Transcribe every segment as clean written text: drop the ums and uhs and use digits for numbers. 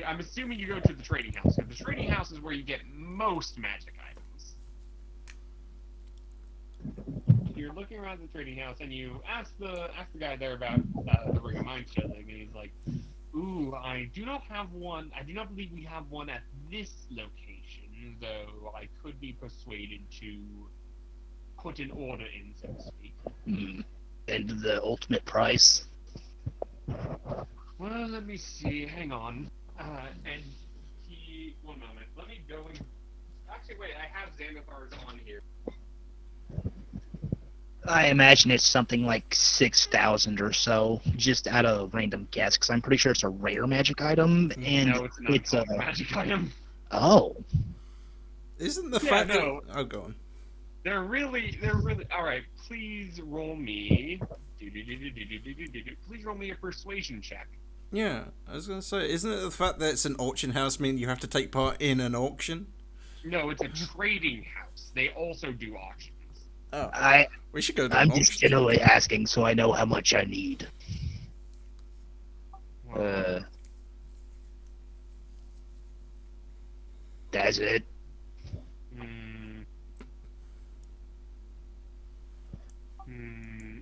I'm assuming you go to the trading house, because the trading house is where you get most magic items. You're looking around the trading house, and you ask the guy there about the Ring of Mind shilling, and he's like, "Ooh, I do not have one. I do not believe we have one at this location, though I could be persuaded to put an order in, so to speak." And the ultimate price. Well, let me see. Hang on. And he. One moment. Let me go and. Actually, wait. I have Xanathar's on here. I imagine it's something like 6,000 or so, just out of random guess, because I'm pretty sure it's a rare magic item, and No, it's an it's a. uncommon magic item. Oh, Isn't the Yeah, fact that... no. Oh, go on. They're really. All right. Please roll me. Please roll me a persuasion check. Yeah, I was gonna say, isn't it the fact that it's an auction house mean you have to take part in an auction? No, it's a trading house. They also do auctions. Oh, I we should go to I'm an just auction. generally asking so I know how much I need. Well, That's it. hmm, hmm.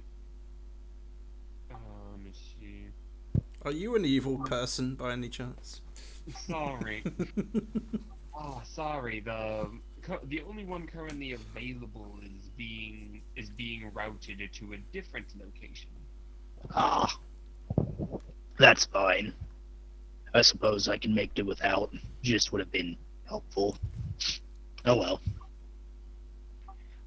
Let me see. Are you an evil person by any chance? Sorry. Oh, sorry. The only one currently available is being routed to a different location. Ah, that's fine. I suppose I can make do without. Just would have been helpful. Oh well.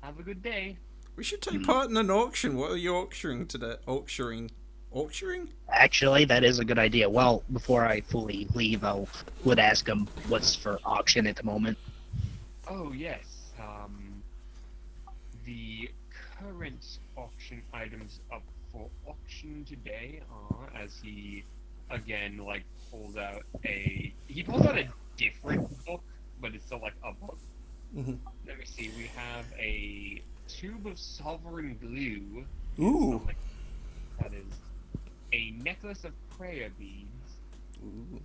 Have a good day. We should take Hmm. part in an auction. What are you auctioning today? Auctioning? Auctioning? Actually, that is a good idea. Well, before I fully leave, I would ask him what's for auction at the moment. Oh yes. The current auction items up for auction today are, as he again pulls out a different book, but it's still like a book. Mm-hmm. Let me see. We have a tube of sovereign glue. Is Ooh. something that is a necklace of prayer beads. Ooh.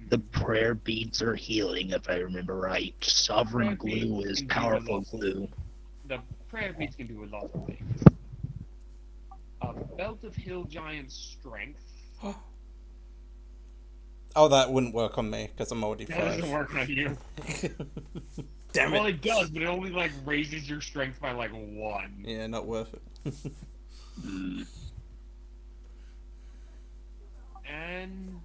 The Hmm. prayer beads are healing, if I remember right. Sovereign Prayer beads glue is can do a powerful lot. glue. The prayer beads can do a lot of things. A belt of hill giant strength. Oh, that wouldn't work on me because I'm already That doesn't 5. work on you. Damn Well, it. it does, but it only like raises your strength by like one. Yeah, not worth it. Hmm. And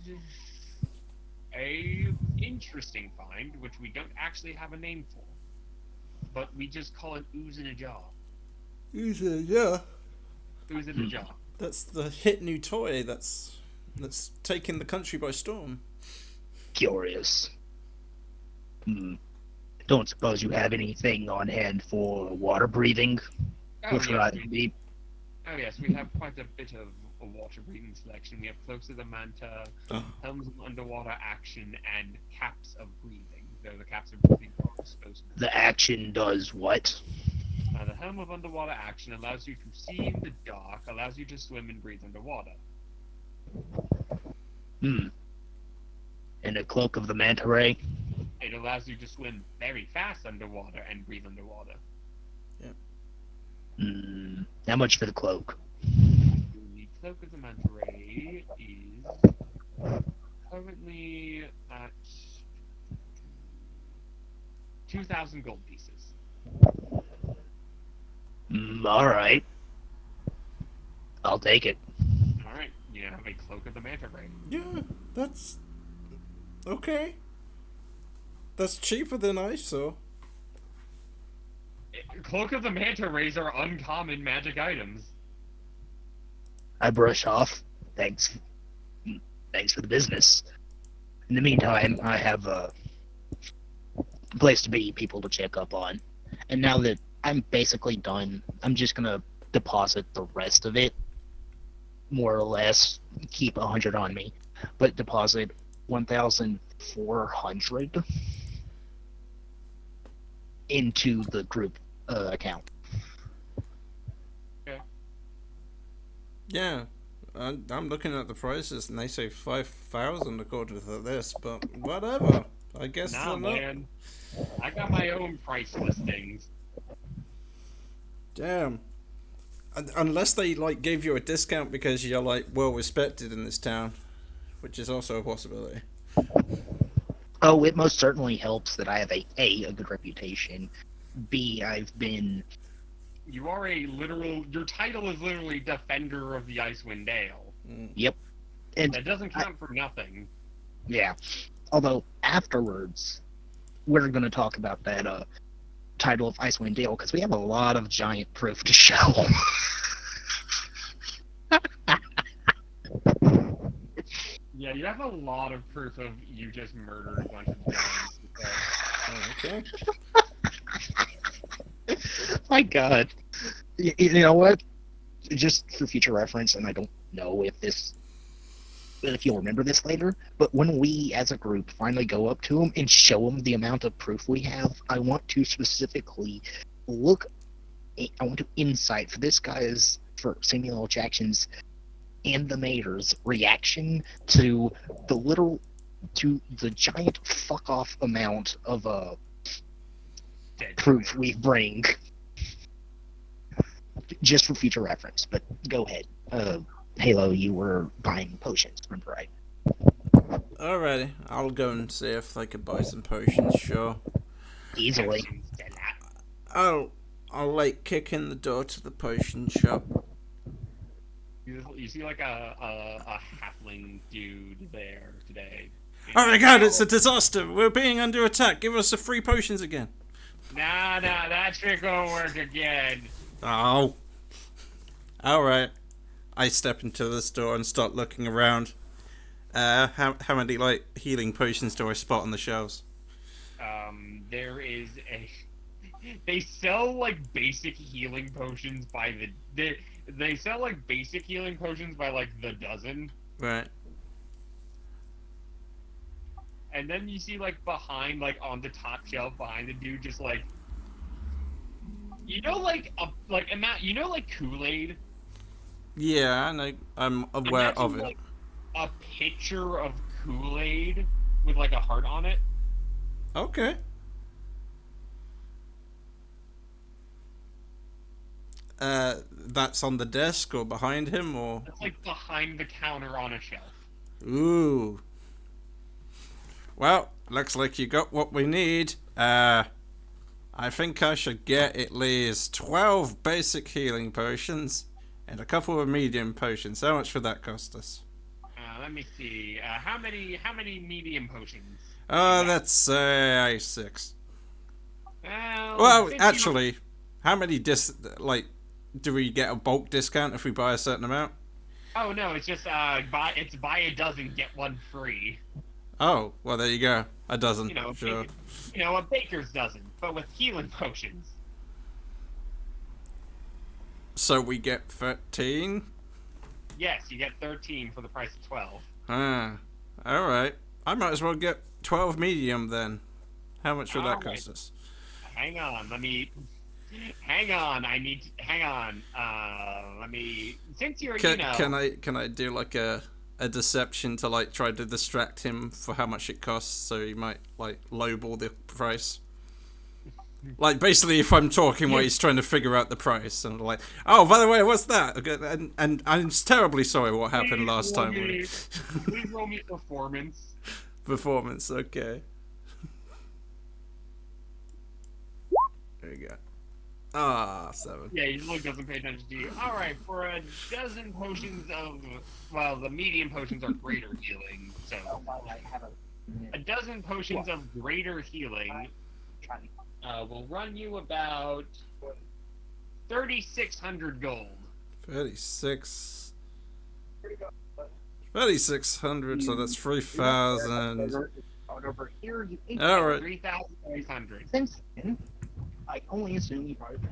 a interesting find, which we don't actually have a name for, but we just call it ooze in a jar. Yeah. Ooze in a Hmm. jar. That's the hit new toy that's taking the country by storm. Curious. Hmm. Don't suppose you have anything on hand for water breathing? Oh Which would yes, either be. oh yes, we have quite a bit of a water breathing selection. We have cloaks of the manta, Oh. helms of underwater action, and caps of breathing. Though the caps of breathing are disposable. The action does what? The helm of underwater action allows you to see in the dark, allows you to swim and breathe underwater. Hmm. And a cloak of the manta ray? It allows you to swim very fast underwater and breathe underwater. Yeah. Hmm. How much for the cloak? The cloak of the manta ray is currently at 2,000 gold pieces. Alright. I'll take it. All right, you have a cloak of the manta ray. Yeah, that's okay. That's cheaper than I saw. Cloak of the manta rays are uncommon magic items. I brush off. Thanks. Thanks for the business. In the meantime, I have a place to be, people to check up on. And now that I'm basically done, I'm just gonna deposit the rest of it, more or less. Keep 100 on me, but deposit 1,400 into the group account. Okay. Yeah. I'm looking at the prices and they say 5,000 according to this, but whatever. I guess Nah, they're not. man. I got my own price listings. Damn. Unless they like gave you a discount because you're like well respected in this town, which is also a possibility. Oh, it most certainly helps that I have a good reputation. B, I've been. You are a literal. Your title is literally Defender of the Icewind Dale. Yep. And That doesn't count for nothing. yeah. Although afterwards, we're going to talk about that title of Icewind Dale because we have a lot of giant proof to show. Yeah, you have a lot of proof of you just murdered a bunch of giants. Okay. My God. You know what? Just for future reference, and I don't know if you'll remember this later, but when we as a group finally go up to them and show them the amount of proof we have, I want to specifically I want to insight for this guy's, for Samuel L. Jackson's and the mayor's reaction to the giant fuck off amount of Dead proof giants. we bring. Just for future reference, but go ahead. Halo, you were buying potions, remember right? Alrighty, I'll go and see if I could buy some potions. Sure. Easily. Potions, Della. I'll like kick in the door to the potion shop. You see like a halfling dude there today. Oh my God! It's a disaster. We're being under attack. Give us the free potions again. Nah, that trick won't work again. Oh. Alright. I step into the store and start looking around. How many like healing potions do I spot on the shelves? There is a. They sell like basic healing potions by they sell like basic healing potions by like the dozen, Right. and then you see like behind like on the top shelf behind the dude just like. Like like Kool-Aid. Yeah, I know. I'm aware Imagine, of it. like, a picture of Kool-Aid with like a heart on it. Okay. That's on the desk or behind him or. It's like behind the counter on a shelf. Ooh. Well, looks like you got what we need. I think I should get at least 12 basic healing potions and a couple of medium potions. How much would that cost us? Let me see. How many medium potions? Let's say 6. Well, since Actually, how many do we get a bulk discount if we buy a certain amount? Oh no, it's just buy a dozen get one free. Oh, well there you go. A dozen. You know, Sure. a baker's dozen, but with healing potions. So we get 13? Yes, you get 13 for the price of 12. Ah. Alright. I might as well get 12 medium then. How much would that Alright. cost us? Hang on, hang on, hang on. Let me, since you're, Can I do like a deception to like try to distract him for how much it costs so he might like lowball the price? Like basically if I'm talking while he's trying to figure out the price and like, oh by the way, what's that? Okay, and I'm terribly sorry what happened last time. Please roll me performance. Performance, okay. There you go. 7. Yeah, he really doesn't pay attention to you. Alright, for a dozen potions of, well, the medium potions are greater healing, so. A dozen potions of greater healing will run you about 3,600 gold. 3,600, so that's 3,000. Alright. 3,300. I only assume you probably.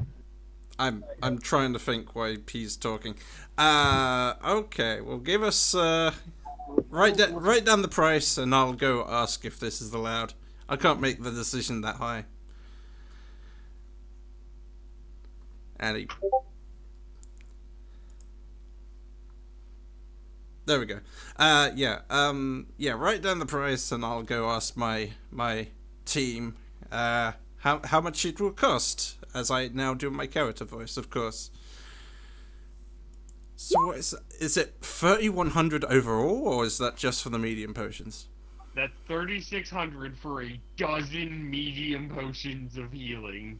I'm trying to think why he's talking. Okay, well give us write down the price and I'll go ask if this is allowed. I can't make the decision that high. And There we go. Yeah. Write down the price, and I'll go ask my team. How much it will cost, as I now do my character voice, of course. So what is it 3,100 overall, or is that just for the medium potions? That's 3,600 for a dozen medium potions of healing.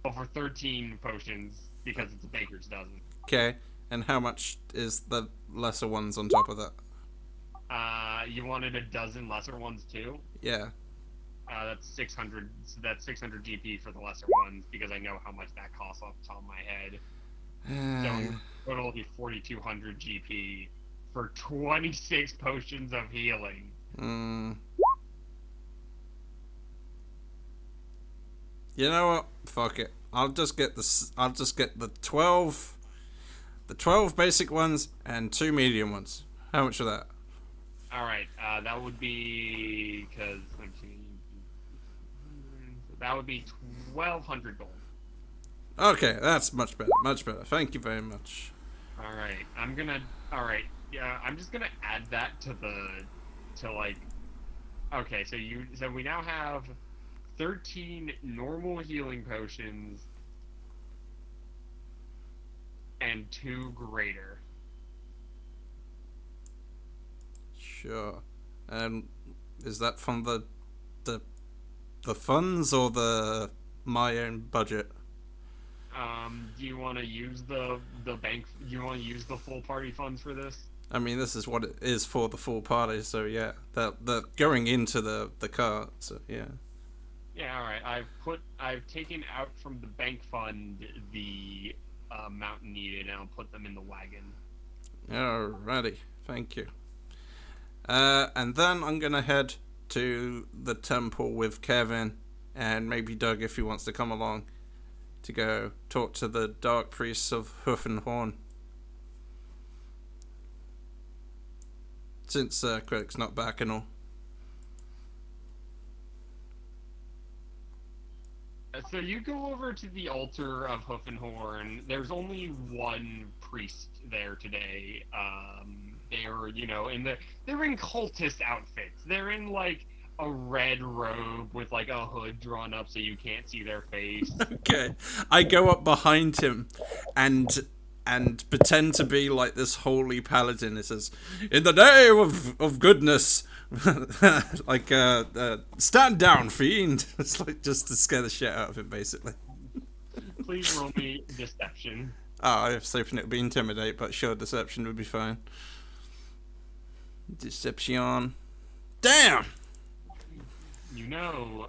Well, for 13 potions, because it's a baker's dozen. Okay, and how much is the lesser ones on top of that? You wanted a dozen lesser ones too? Yeah. That's 600. So that's 600 GP for the lesser ones because I know how much that costs off the top of my head. So total will be 4,200 GP for 26 potions of healing. You know what? Fuck it. I'll just get the 12, the 12 basic ones and 2 medium ones. How much of that? All right, that would be because that would be 1,200 gold. Okay, that's much better. Much better. Thank you very much. All right, All right, yeah, I'm just gonna add that to like. Okay, so we now have 13 normal healing potions and 2 greater. Sure. And is that from the funds or my own budget? Do you want to use the bank? Do you want to use the full party funds for this? I mean, this is what it is for the full party, so yeah. The going into the car, so yeah. Yeah, all right. I've taken out from the bank fund the amount needed, and I'll put them in the wagon. Alrighty, thank you. And then I'm gonna head to the temple with Kevin, and maybe Doug if he wants to come along, to go talk to the dark priests of Hoof and Horn. Since Critic's not back and all. So you go over to the altar of Hoof and Horn. There's only one priest there today. They're they're in cultist outfits. They're in like a red robe with like a hood drawn up so you can't see their face. Okay, I go up behind him, and pretend to be like this holy paladin. It says, "In the name of goodness, like stand down, fiend." It's like just to scare the shit out of him, basically. Please roll me deception. I was hoping it would be intimidate, but sure, deception would be fine. Deception. Damn. Real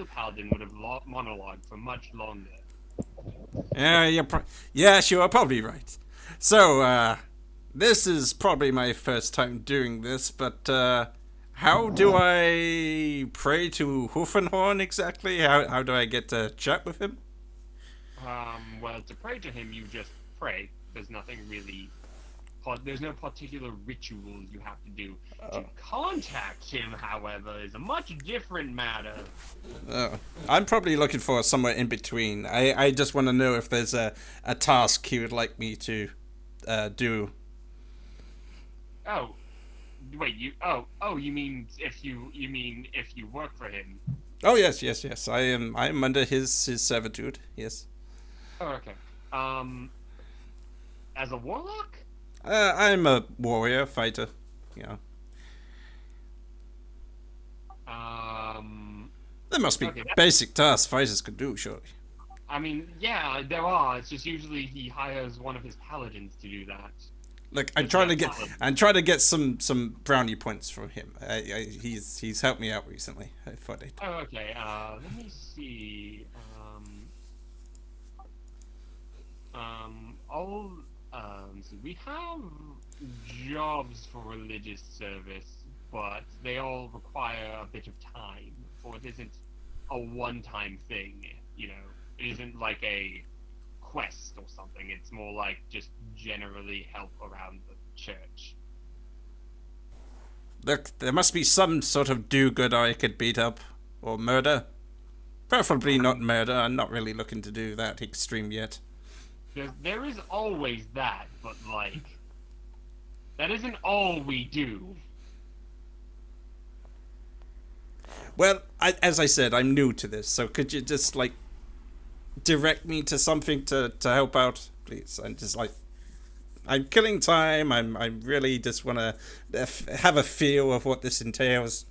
paladin would have monologued for much longer. Yeah, sure, probably right. So, this is probably my first time doing this, but how do I pray to Hoofenhorn exactly? How do I get to chat with him? Well, to pray to him, you just pray. There's nothing really. There's no particular rituals you have to do. To contact him, however, is a much different matter. I'm probably looking for somewhere in between. I just want to know if there's a task he would like me to do. Oh, wait, you mean if you work for him? Oh yes. I am under his servitude. Yes. Oh, okay. As a warlock? I'm a warrior fighter. Yeah. There must be basic tasks fighters could do, surely. I mean, yeah, there are. It's just usually he hires one of his paladins to do that. Look, I'm trying to get some brownie points from him. He's helped me out recently. I thought I'd... Oh, okay. Let me see. So we have jobs for religious service, but they all require a bit of time. For it isn't a one-time thing, It isn't like a quest or something. It's more like just generally help around the church. Look, there must be some sort of do-good I could beat up, or murder. Preferably not murder. I'm not really looking to do that extreme yet. There is always that, but like, that isn't all we do. Well, as I said, I'm new to this, so could you just like direct me to something to help out, please? I'm just like, I'm killing time. I really just want to have a feel of what this entails.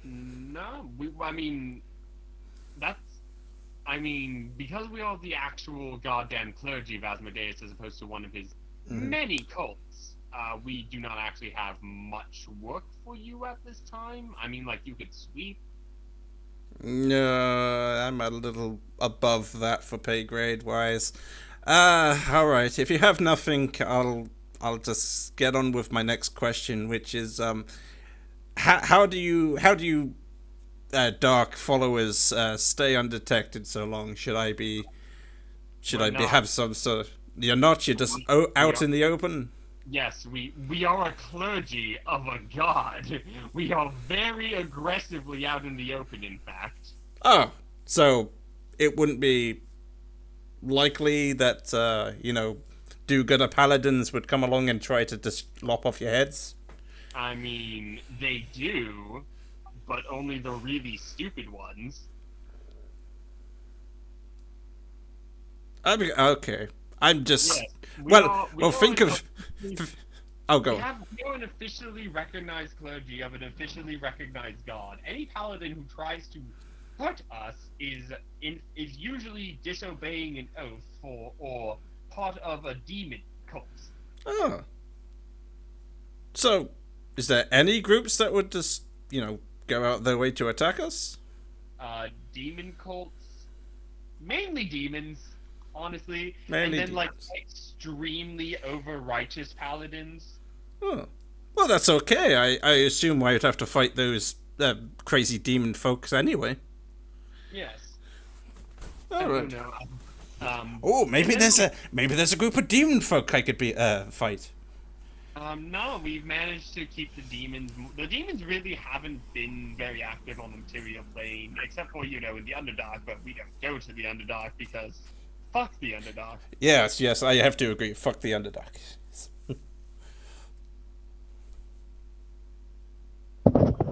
No, I mean, that's, I mean, because we are the actual goddamn clergy of Asmodeus as opposed to one of his many cults, we do not actually have much work for you at this time. I mean, like, you could sweep. No, I'm a little above that for pay grade wise. All right. If you have nothing, I'll just get on with my next question, which is how do you dark followers stay undetected so long? Should We're I be not. have some sort of, you're not, you're just out in the open? Yes, we are a clergy of a god. We are very aggressively out in the open, in fact. Oh, so it wouldn't be likely that do-gooder paladins would come along and try to just lop off your heads? I mean, they do, but only the really stupid ones. I mean, okay. I'm just Yes, well. Think of. Oh, go. We are an officially recognized clergy of an officially recognized god. Any paladin who tries to hurt us is usually disobeying an oath or part of a demon cult. Oh. So, is there any groups that would just go out their way to attack us? Demon cults, mainly demons, honestly, Mainly and then like demons. extremely over righteous paladins. Oh. Well, that's okay. I assume I would have to fight those crazy demon folks anyway. Yes. All right. No. Oh, maybe and then, there's a group of demon folk I could be fight. No, we've managed to keep the demons. The demons really haven't been very active on the material plane, except for in the Underdark. But we don't go to the Underdark because fuck the Underdark. Yes, I have to agree. Fuck the Underdark.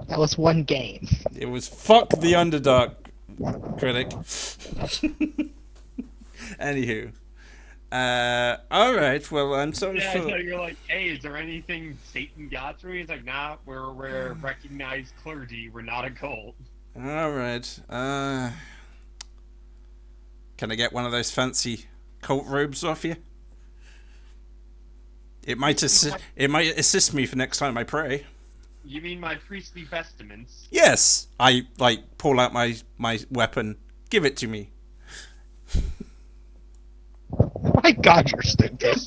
That was one game. It was fuck the Underdark, critic. Anywho. Alright, well, I'm sorry Yeah, for... so you're like, hey, is there anything Satan got for me? He's like, nah, we're recognized clergy. We're not a cult. Alright, can I get one of those fancy cult robes off you? It might assist me for next time I pray. You mean my priestly vestments? Yes, I pull out my weapon. Give it to me. My God, you're stupid.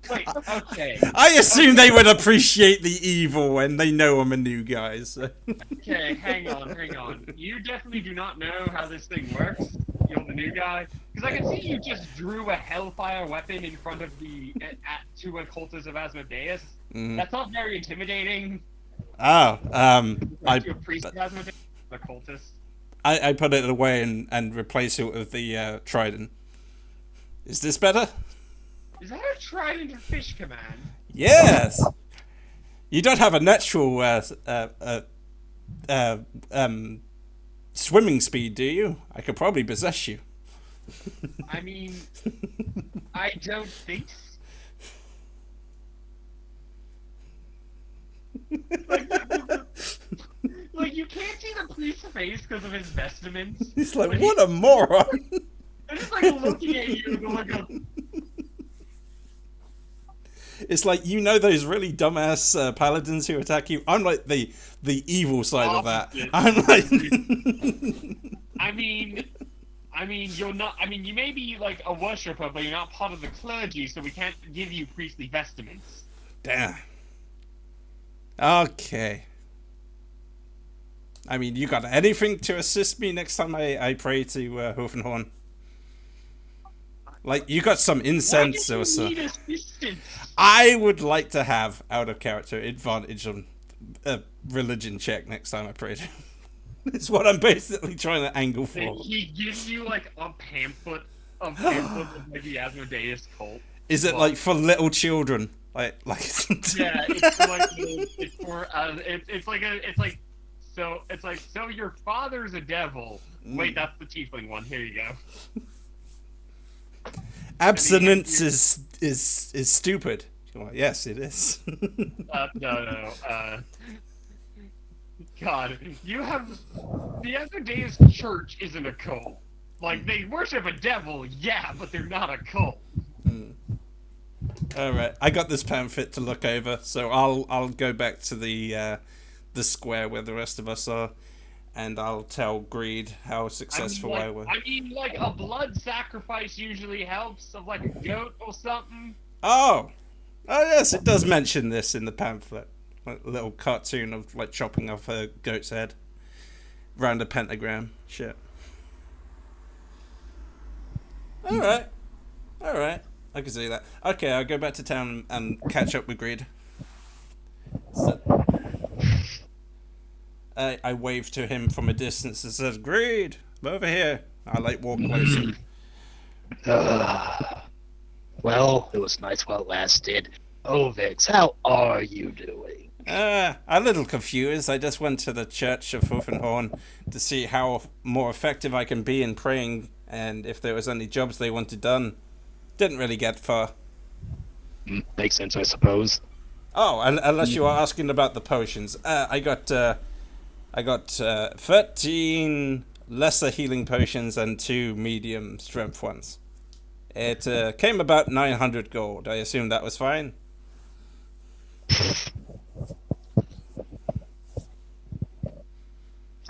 Wait, okay. I assume they would appreciate the evil when they know I'm a new guy. So. Okay, hang on. You definitely do not know how this thing works. You're the new guy. Because I can see you just drew a hellfire weapon in front of two occultists of Asmodeus. That's not very intimidating. Oh, To a priest of Asmodeus, an occultist. I put it away and replace it with the trident. Is this better? Is that a trident or fish command? Yes. You don't have a natural swimming speed, do you? I could probably possess you. I mean, I don't think so. Like, you can't see the priest's face because of his vestments. He's like, what a moron. They're just like looking at you going, It's like, those really dumbass paladins who attack you. I'm like the evil side of that. I'm like. I mean, you're not. I mean, you may be like a worshipper, but you're not part of the clergy, so we can't give you priestly vestments. Damn. Okay. I mean, you got anything to assist me next time I pray to Hoofenhorn? Like, you got some incense or so. Need assistance? I would like to have out of character advantage on a religion check next time I pray to. It's what I'm basically trying to angle for. He gives you like a pamphlet of like the Asmodeus cult. Is it Well, like for little children? yeah, it's for like it's for it's like so your father's a devil. Wait, that's the tiefling one. Here you go. Abstinence is stupid. Well, yes, it is. No. God, you have the Asmodeus Church isn't a cult. Like they worship a devil, yeah, but they're not a cult. All right, I got this pamphlet to look over, so I'll go back to the square where the rest of us are, and I'll tell Greed how successful I was. I mean, like a blood sacrifice usually helps, of like a goat or something. Oh, yes, it does mention this in the pamphlet. Like a little cartoon of like chopping off a goat's head round a pentagram. Shit. All right. I can see that. Okay, I'll go back to town and catch up with Greed. So, I wave to him from a distance and says, "Greed, over here." I like walk closer. Well, it was nice while it lasted. Oh, Vix, how are you doing? A little confused. I just went to the Church of Hoofenhorn to see how more effective I can be in praying and if there was any jobs they wanted done. Didn't really get far. Makes sense, I suppose. Oh, unless you are asking about the potions. I got 13 lesser healing potions and 2 medium strength ones. It came about 900 gold. I assume that was fine.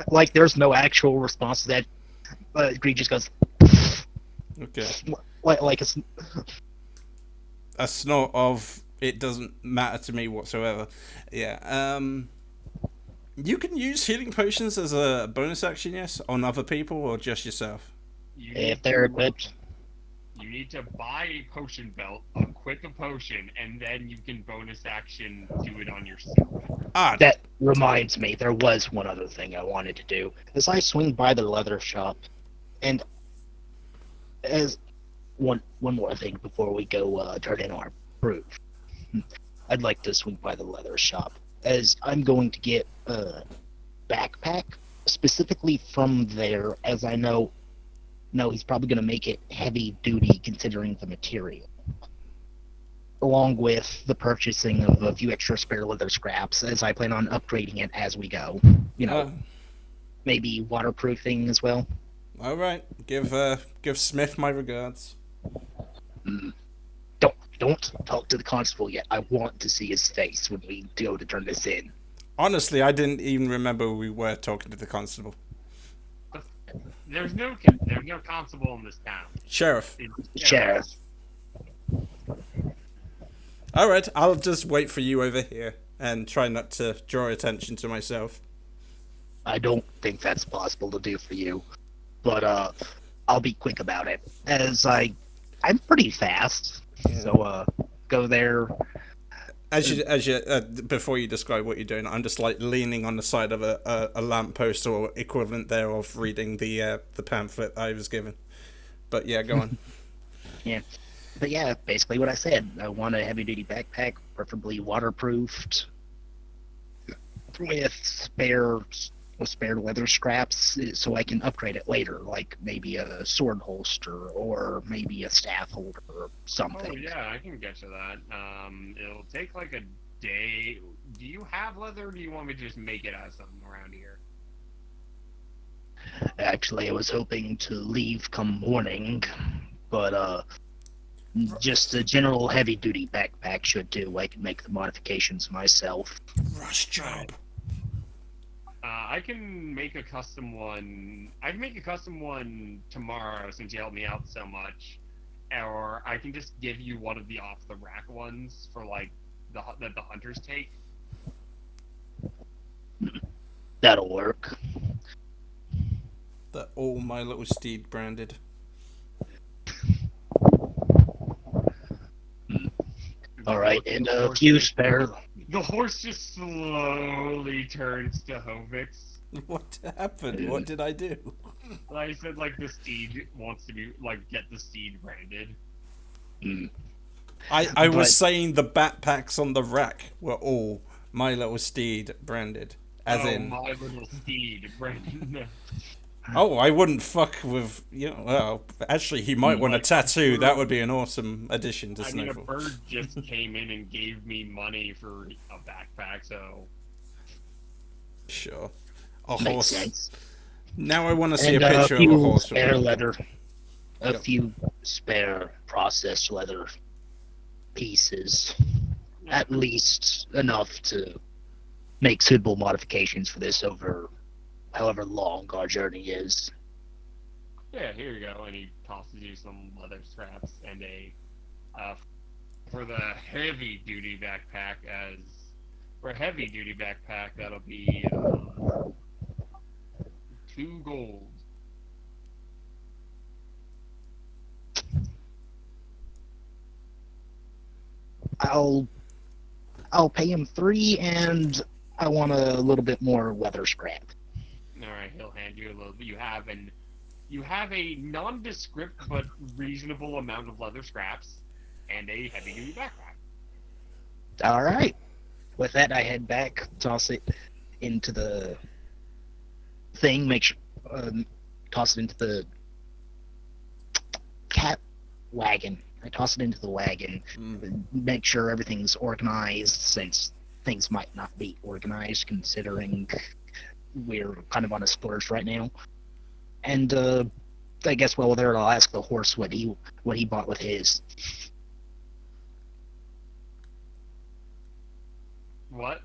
Like, there's no actual response to that. Greed just goes, Okay. like it's. A snort of it doesn't matter to me whatsoever. Yeah. You can use healing potions as a bonus action, yes, on other people or just yourself. If they're equipped. You need to buy a potion belt, equip a potion, and then you can bonus action do it on yourself. That reminds me, there was one other thing I wanted to do. As I swing by the leather shop, and as one more thing before we go turn in our proof, I'd like to swing by the leather shop, as I'm going to get a backpack specifically from there, as I know he's probably going to make it heavy duty considering the material, along with the purchasing of a few extra spare leather scraps, as I plan on upgrading it as we go. Maybe waterproofing as well. All right, give Smith my regards. Don't talk to the constable yet. I want to see his face when we go to turn this in. Honestly, I didn't even remember we were talking to the constable. There's no constable in this town. Sheriff. Sheriff. All right, I'll just wait for you over here and try not to draw attention to myself. I don't think that's possible to do for you, but I'll be quick about it, as I'm pretty fast. Yeah. So go there. As you before you describe what you're doing, I'm just like leaning on the side of a lamppost or equivalent thereof, reading the pamphlet I was given. But yeah, go on. Yeah, but yeah, basically what I said. I want a heavy duty backpack, preferably waterproofed, with spare leather scraps, so I can upgrade it later, like maybe a sword holster or maybe a staff holder or something. Oh yeah, I can get to that. It'll take like a day. Do you have leather, or do you want me to just make it out of something around here? Actually, I was hoping to leave come morning, but just a general heavy-duty backpack should do. I can make the modifications myself. Rush job. I can make a custom one. I can make a custom one tomorrow since you helped me out so much, or I can just give you one of the off-the-rack ones for like that the hunters take. That'll work. That all My Little Steed branded. All right, and a few spare. The horse just slowly turns to Hovix. What happened? What did I do? Like I said, like the steed wants to be like get the steed branded. Mm. I was But saying the backpacks on the rack were all My Little Steed branded. As Oh, in, my little steed branded. oh, I wouldn't fuck with, you know, well, actually, he might want a Like, tattoo. That would be an awesome addition to I mean, a Snowfall. bird just came in and gave me money for a backpack, so Sure. A makes horse. sense. Now I want to see a And a picture of a few horse. with spare a- leather, a Yep. few spare processed leather pieces, at least enough to make suitable modifications for this over however long our journey is. yeah, here you go. And he tosses you some leather straps and a for the heavy duty backpack. As for a heavy duty backpack, that'll be 2 gold. I'll I'll pay him 3, and I want a little bit more leather scrap. All right, he'll hand you a little. You have a nondescript but reasonable amount of leather scraps and a heavy duty backpack. All right. With that, I head back, toss it into the thing, toss it into the cat wagon. I toss it into the wagon, make sure everything's organized, since things might not be organized, considering we're kind of on a splurge right now. And I guess while there, I'll ask the horse what he bought with his. What?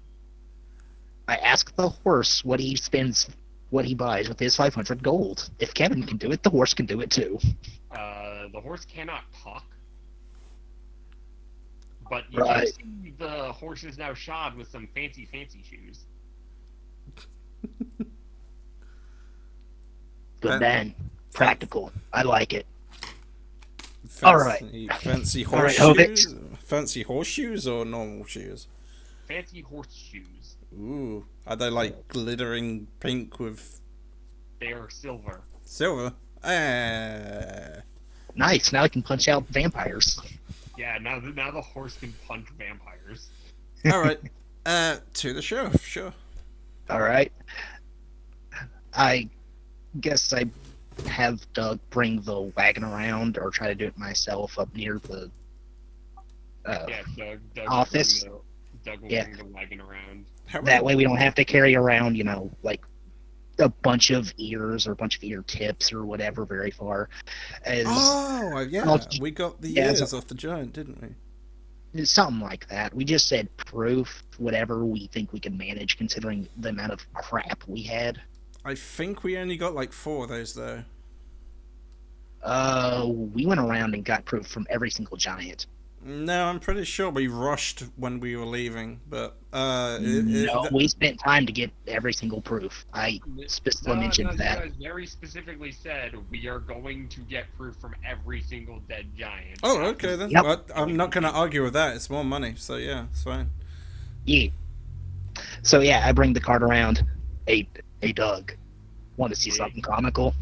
I ask the horse what he spends, what he buys with his 500 gold. If Kevin can do it, the horse can do it too. The horse cannot talk, but you Right. do see the horse is now shod with some fancy shoes. Good That- man. Practical. I like it. Fancy, All right. Fancy All right, horseshoes? Fancy horseshoes or normal shoes? Fancy horse shoes. Ooh. Are they like glittering pink with They are silver. silver? Ah. Nice. Now I can punch out vampires. Yeah, now the horse can punch vampires. Alright. To the show, sure. All right. I guess I have Doug bring the wagon around, or try to do it myself up near the. Yeah, Doug Office? Doug will Yeah. bring the wagon around. How That many- way we don't have to carry around, like a bunch of ears or a bunch of ear tips or whatever very far. As Oh, yeah. I'll- We got the yeah, ears so- off the giant, didn't we? something like that. We just said proof, whatever we think we can manage, considering the amount of crap we had. I think we only got like 4 of those, though. We went around and got proof from every single giant. No, I'm pretty sure we rushed when we were leaving, but No, we spent time to get every single proof. I specifically mentioned You that. guys very specifically said we are going to get proof from every single dead giant. Oh, okay then. Yep. Well, I'm not going to argue with that. It's more money, so yeah, it's fine. Yeah. So yeah, I bring the cart around. Hey, Doug. Want to see Yeah. something comical?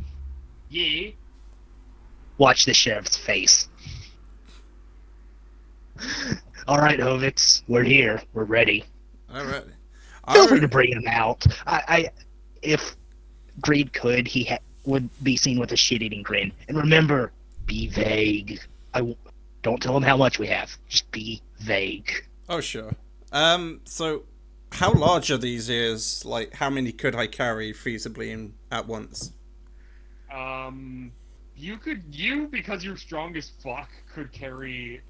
Yeah. Watch the sheriff's face. All right, Hovix, we're here. We're ready. All right. Feel free to bring him out. If Greed could, would be seen with a shit-eating grin. And remember, be vague. Don't tell him how much we have. Just be vague. Oh, sure. So how large are these ears? Like, how many could I carry feasibly at once? You because you're strong as fuck could carry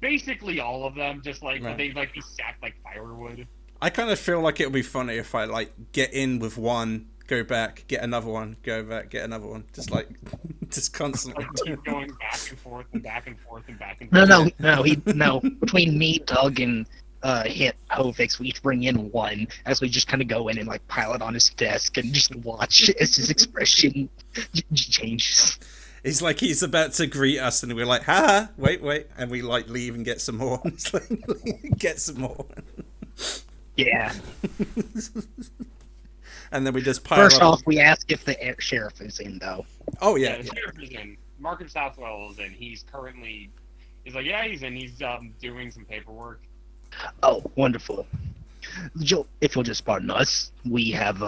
basically all of them. Just like Right. they like be stacked like firewood. I kind of feel like it would be funny if I like get in with one, go back, get another one, go back, get another one, just like just constantly. Like keep going back and forth and back and forth and back and No, forth. no. Between me, Doug, and hit Hovix, we each bring in one as we just kind of go in and like pile it on his desk and just watch as his expression changes. It's like he's about to greet us, and we're like, "Ha! Wait!" And we like leave and get some more. It's like, get some more. Yeah. And then we just pile First up. off, we ask if the sheriff is in, though. Oh Yeah, yeah, the yeah. sheriff is in. Markham Southwell is in. He's currently. He's like, yeah, he's in. He's doing some paperwork. Oh, wonderful. If you'll just pardon us, we have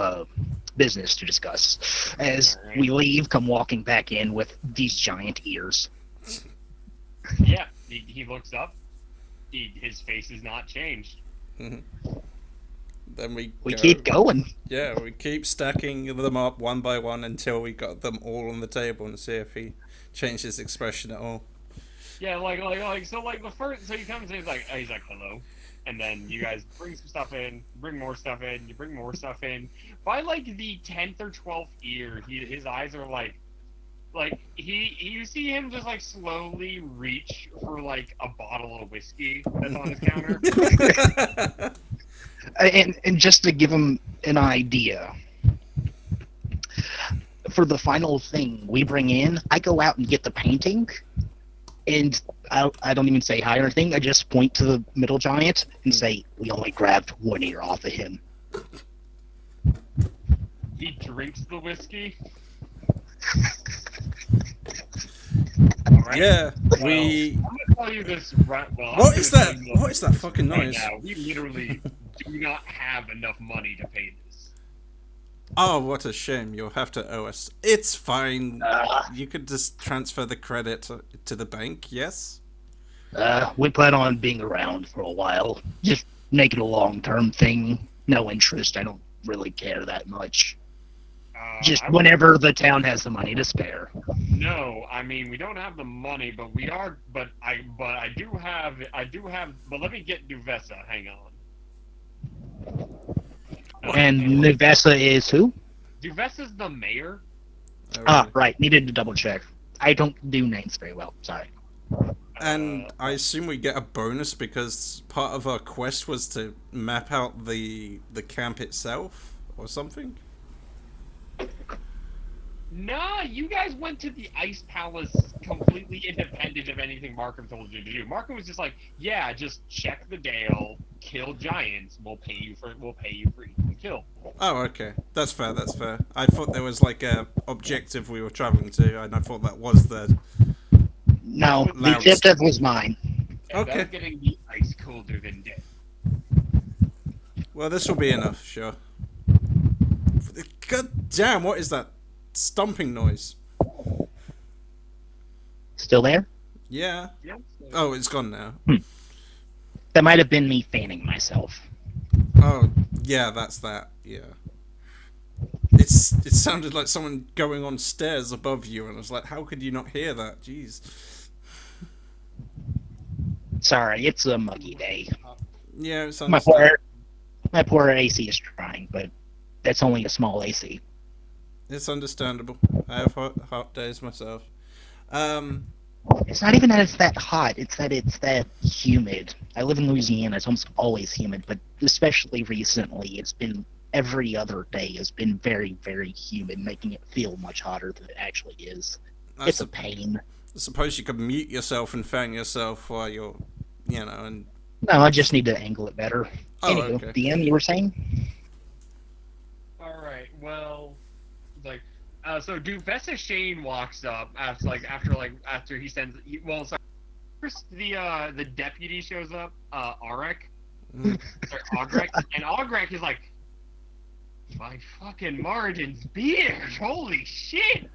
business to discuss. As All right. we leave, come walking back in with these giant ears. Yeah, he looks up. His face is not changed. Then we We go. keep going. Yeah, we keep stacking them up one by one until we got them all on the table and see if he changed his expression at all. Yeah, so the first, so he comes in, he's like, hello, and then you guys bring some stuff in, bring more stuff in, you bring more stuff in. By like the 10th or 12th year, his eyes are like you see him just like slowly reach for like a bottle of whiskey that's on his counter. And just to give him an idea, for the final thing we bring in, I go out and get the painting, and I don't even say hi or anything. I just point to the middle giant and say, we only grabbed one ear off of him. He drinks the whiskey. Alright. Yeah, Well, we. I'm gonna tell you this right. Well, I'm What gonna is tell that? you What is that fucking right noise? now, we literally do not have enough money to pay this. Oh, what a shame! You'll have to owe us. It's fine. Uh, You could just transfer the credit to the bank. Yes. we plan on being around for a while. Just make it a long-term thing. No interest. I don't really care that much. Just I would- whenever the town has the money to spare. No, I mean we don't have the money, but we are. But I do have. But let me get Duvessa. Hang on. And Nuvessa is who? Duvessa's the mayor. Oh, Ah, really? right. Needed to double check. I don't do names very well. Sorry. And I assume we get a bonus because part of our quest was to map out the camp itself or something. Nah, you guys went to the Ice Palace completely independent of anything Markham told you to do. Markham was just like, yeah, just check the Dale, kill giants. We'll pay you for each kill. Oh, okay. That's fair, that's fair. I thought there was like a objective we were traveling to, and I thought that was the... No, the Loud. objective was mine. And Okay. that's getting the ice colder than dead. Well, this will be enough, sure. God damn, what is that stomping noise? Still there? Yeah. Yep. Oh, it's gone now. That might have been me fanning myself. Oh, yeah, that's that. Yeah. It sounded like someone going on stairs above you, and I was like, how could you not hear that? Jeez. Sorry, it's a muggy day. Yeah, it's My poor AC is trying, but that's only a small AC. It's understandable. I have hot days myself. It's not even that it's that hot, it's that humid. I live in Louisiana, it's almost always humid, but especially recently, it's been every other day has been very, very humid, making it feel much hotter than it actually is. It's a pain. I suppose you could mute yourself and fan yourself while you're, and... No, I just need to angle it better. Oh, Anywho, okay. DM, you were saying? Alright, well, like, so Duvessa Shane walks up after he sends, first the deputy shows up, Aurek, or Augrek, and Augrek is like, my fucking Martin's beard, holy shit!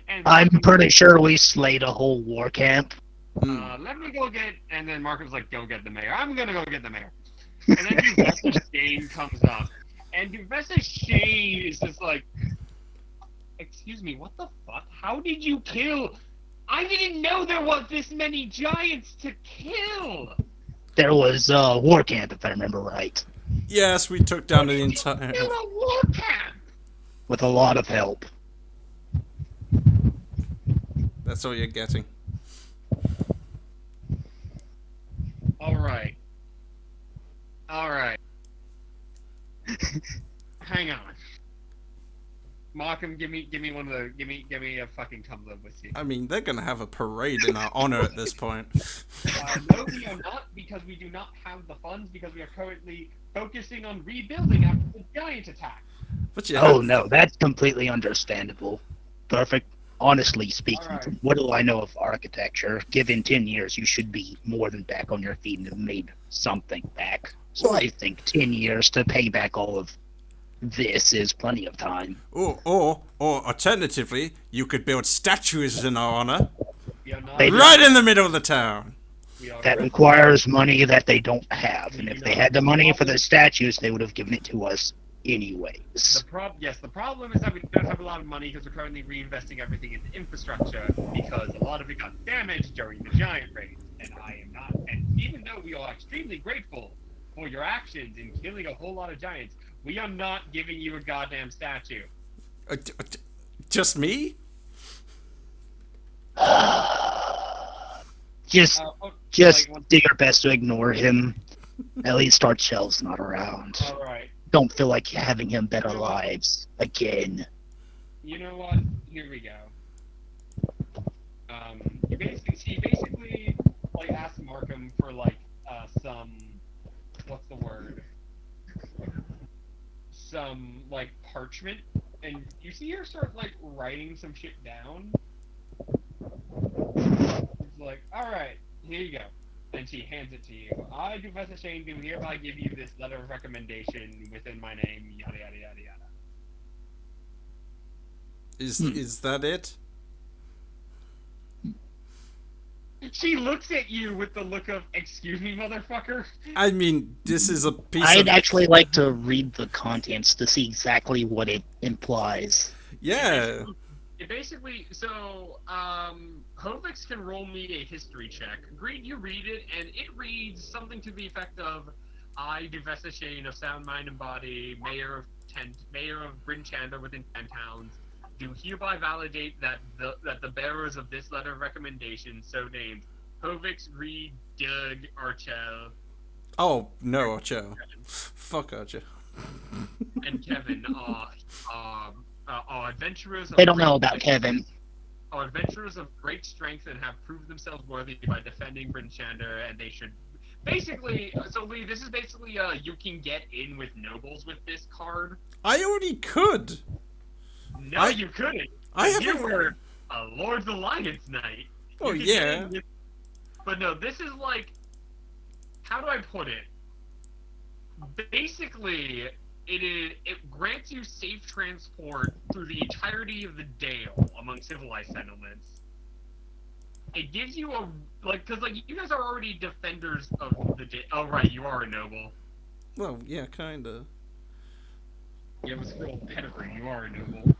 And I'm pretty sure we slayed a whole war camp. let me go get, and then Markham's like, go get the mayor. I'm gonna go get the mayor. And then Duvessa Shane comes up, and Duvessa Shane is just like, excuse me, what the fuck? How did you kill? I didn't know there was this many giants to kill! There was a war camp, if I remember right, Yes, we took down the entire... Kill a war camp! with a lot of help. That's all you're getting. Alright. Alright. Hang on. Markham, give me one of the give me a fucking tumbler of whiskey. I mean, they're gonna have a parade in our honor at this point. No, we are not, because we do not have the funds, because we are currently focusing on rebuilding after the giant attack. But you Oh had no, that's completely understandable. Perfect. Honestly speaking, Alright. from what do I know of architecture, given 10 years, you should be more than back on your feet and have made something back. So Ooh. I think 10 years to pay back all of this is plenty of time. or alternatively, you could build statues in our honor, We are not. They right in the middle of the town. We are That rest- requires money that they don't have, and We if do they not. had the money for the statues, they would have given it to us anyways. The problem is that we don't have a lot of money because we're currently reinvesting everything into infrastructure because a lot of it got damaged during the giant raid, and I am not. And even though we are extremely grateful for your actions in killing a whole lot of giants, we are not giving you a goddamn statue. Just me? Just Oh, Just like, do your best to ignore him. At least our Shell's not around. all right. Don't feel like having him bet our lives again. You know what? Here we go. He basically like asked Markham for like some, what's the word? Some like parchment, and you see her start like writing some shit down. It's like, all right, here you go, and she hands it to you. I, Professor Shane, do hereby give you this letter of recommendation within my name. Yada yada yada yada. Is that it? She looks at you with the look of, excuse me, motherfucker. I mean, this is a piece I'd of... actually like to read the contents to see exactly what it implies. Yeah. It basically, so, Hovix can roll me a history check. Greed, you read it, and it reads something to the effect of, I, Duvessa Shane of Sound Mind and Body, Mayor of Bryn Chandler within 10 towns, do hereby validate that the bearers of this letter of recommendation, so named Hovix, Reed, Doug, Archel, Oh, no, Archer. Fuck Archer. and Kevin are adventurers of They don't great know about Kevin. Are adventurers of great strength and have proved themselves worthy by defending Bryn Chandler, and they should basically. So Lee, this is basically you can get in with nobles with this card. I already could. No, you couldn't. I have You a... were a Lord's Alliance knight. Oh, You could yeah. get in with- But no, this is like, how do I put it? Basically, it grants you safe transport through the entirety of the Dale among civilized settlements. It gives you a because you guys are already defenders of the Dale. Oh right, you are a noble. Well, yeah, kinda. You have a scroll pedigree. You are a noble.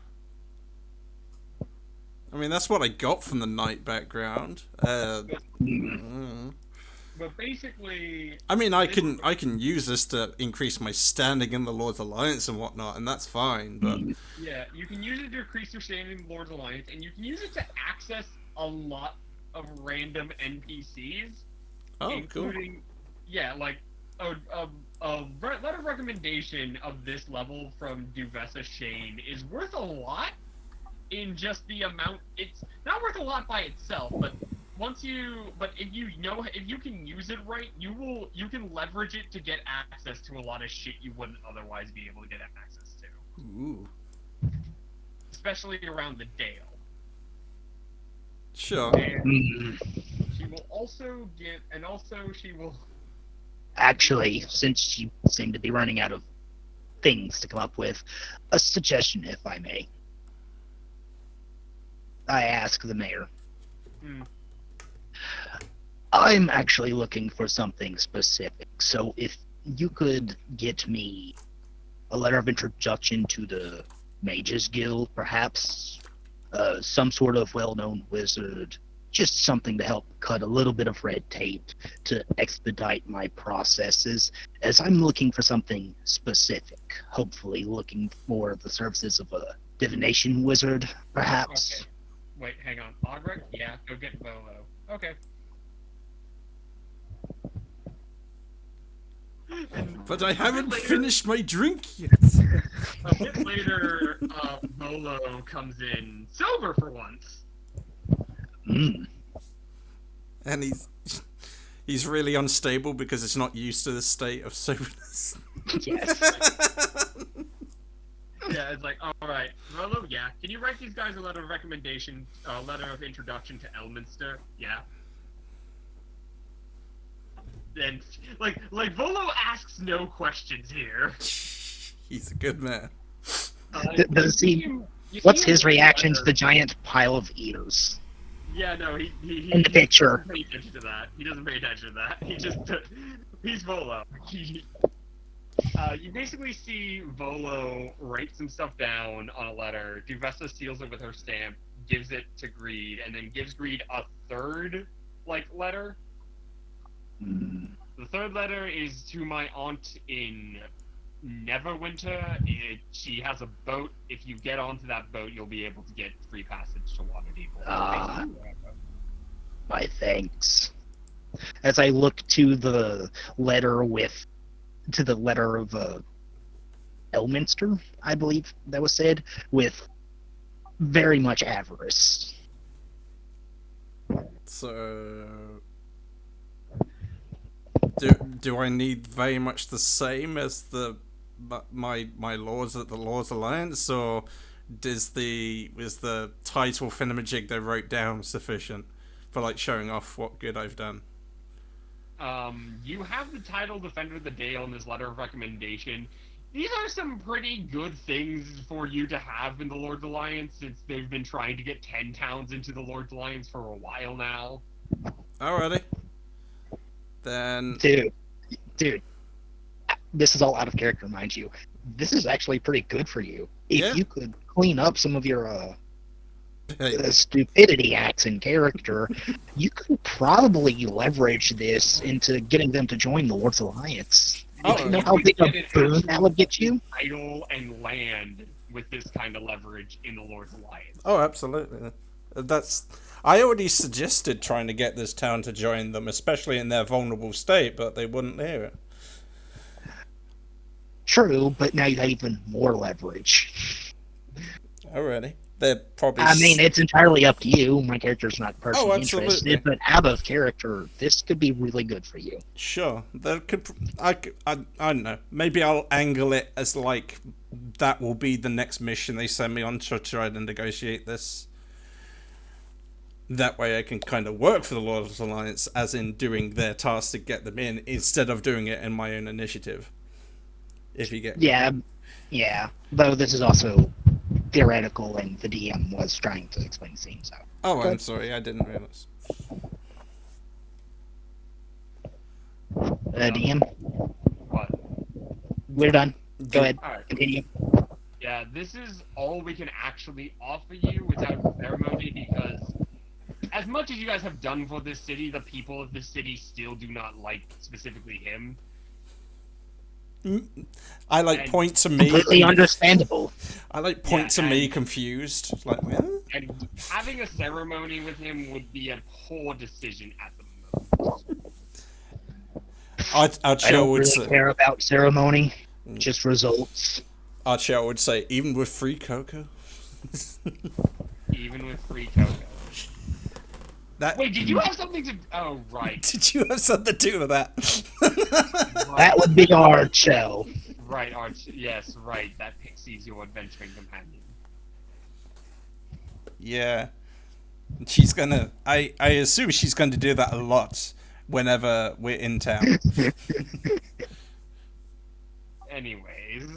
I mean, that's what I got from the knight background. But basically, I mean, I can use this to increase my standing in the Lord's Alliance and whatnot, and that's fine. But yeah, you can use it to increase your standing in Lord's Alliance, and you can use it to access a lot of random NPCs, oh, including, yeah, like a letter of recommendation of this level from Duvessa Shane is worth a lot in just the amount. It's not worth a lot by itself, but if you can use it right, you can leverage it to get access to a lot of shit you wouldn't otherwise be able to get access to. cool. Ooh, Especially around the Dale. sure. And she will also she will. Actually, since you seem to be running out of things to come up with, a suggestion, if I may. I ask the mayor. I'm actually looking for something specific, so if you could get me a letter of introduction to the Mages Guild, perhaps some sort of well-known wizard, just something to help cut a little bit of red tape to expedite my processes, as I'm looking for something specific, hopefully looking for the services of a divination wizard, perhaps. Okay. Wait, hang on. Ogric? Yeah, go get Volo. Okay. But I haven't later- finished my drink yet. A bit later, Volo comes in sober for once. Mm. And he's really unstable because it's not used to the state of soberness. Yes. Yeah, it's like, all right, Volo, yeah. Can you write these guys a letter of recommendation, a letter of introduction to Elminster? Yeah. Then, like Volo asks no questions here. He's a good man. Does he? You What's see him his write a reaction to letter- the giant pile of ears? Yeah, no, he In the picture. doesn't pay attention to that. He doesn't pay attention to that. He just he's Volo. You basically see Volo write some stuff down on a letter. Duvessa seals it with her stamp, gives it to Greed, and then gives Greed a third letter. Mm. The third letter is to my aunt in Neverwinter. She has a boat. If you get onto that boat, you'll be able to get free passage to Waterdeep. Ah. My thanks. As I look to the letter of Elminster, I believe that was said, with very much avarice. So, do I need very much the same as my lords at the Lords Alliance, or was the title Finamajig they wrote down sufficient for showing off what good I've done? You have the title Defender of the Dale in this letter of recommendation. These are some pretty good things for you to have in the Lord's Alliance, since they've been trying to get 10 towns into the Lord's Alliance for a while now. Alrighty. Then... Dude, this is all out of character, mind you. This is actually pretty good for you. If Yeah. you could clean up some of your stupidity acts in character, you could probably leverage this into getting them to join the Lord's Alliance. Oh, You know how big a boon that would get you? Title and land with this kind of leverage in the Lord's Alliance. Oh, absolutely. I already suggested trying to get this town to join them, especially in their vulnerable state, but they wouldn't hear it. True, but now you have even more leverage. Alrighty. They're probably... I mean, it's entirely up to you. My character's not personally absolutely. interested, but out of character, this could be really good for you. Sure. I don't know. Maybe I'll angle it as that will be the next mission they send me on to try to negotiate this. That way I can kind of work for the Lord's Alliance, as in doing their task to get them in, instead of doing it in my own initiative. If you get... Yeah. Though this is also theoretical, and the DM was trying to explain the scene, so... Oh, I'm sorry. I didn't realize. DM, What? we're done. Go ahead. Alright. Continue. Yeah, this is all we can actually offer you without ceremony, because as much as you guys have done for this city, the people of this city still do not like specifically him. I point to me. Completely understandable. I point to me confused. Huh? And having a ceremony with him would be a poor decision at the moment. I don't really care about ceremony, just results. Archie would say, even with free cocoa? Even with free cocoa. Wait, did you have something to... Oh, right. Did you have something to do with that? That would be our show. Right, Arch. Yes, right. That Pixie's your adventuring companion. Yeah. She's gonna... I assume she's going to do that a lot whenever we're in town. Anyways...